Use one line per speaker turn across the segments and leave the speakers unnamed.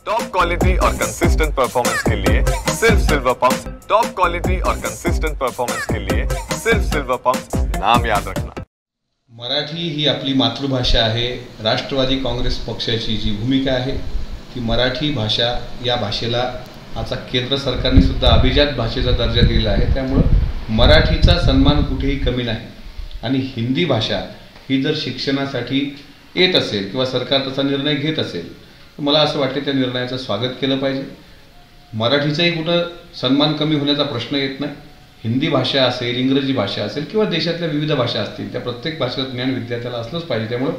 Top quality और consistent performance के लिए सिर्फ सिल्वर पंप्स। टॉप क्वालिटी और कंसिस्टेंट परफॉर्मेंस के लिए सिर्फ सिल्वर पंप्स, नाम याद रखना।
मराठी ही आपली मातृभाषा आहे। राष्ट्रवादी काँग्रेस पक्षाची जी भूमिका आहे ती मराठी भाषा या भाषेला आता केंद्र सरकारने सुद्धा अभिजात भाषेचा दर्जा दिलेला आहे। त्यामुळे मराठीचा सन्मान कुठेही कमी नाही आणि हिंदी भाषा ही जर शिक्षणासाठी येत असेल किंवा सरकार तसा निर्णय घेत असेल तर मला असं वाटतं त्या निर्णयाचं स्वागत केलं पाहिजे। मराठीचाही कुठं सन्मान कमी होण्याचा प्रश्न येत नाही। हिंदी भाषा असेल, इंग्रजी भाषा असेल किंवा देशातल्या विविध भाषा असतील त्या प्रत्येक भाषेचं ज्ञान विद्यार्थ्याला असलंच पाहिजे। त्यामुळे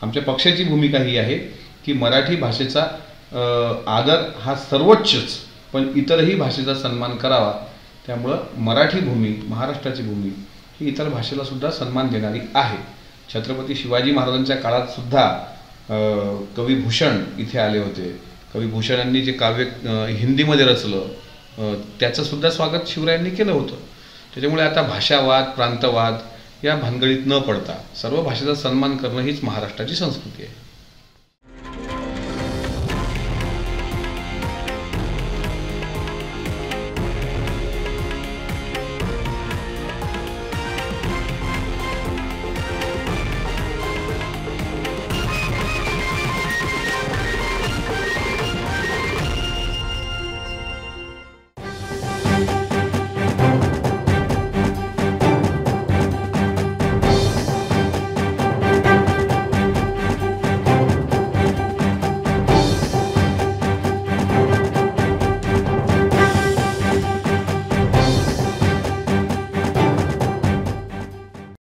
आमच्या पक्षाची भूमिका ही आहे की मराठी भाषेचा आदर हा सर्वोच्चच, पण इतरही भाषेचा सन्मान करावा। त्यामुळे मराठी भूमी, महाराष्ट्राची भूमी ही इतर भाषेला सुद्धा सन्मान देणारी आहे। छत्रपती शिवाजी महाराजांच्या काळात सुद्धा कवी भूषण इथे आले होते। कवी भूषणांनी जे काव्य हिंदीमध्ये रचलं त्याचं सुद्धा स्वागत शिवरायांनी केलं होतं। त्याच्यामुळे आता भाषावाद, प्रांतवाद या भानगडीत न पडता सर्व भाषेचा सन्मान करणं हीच महाराष्ट्राची संस्कृती आहे।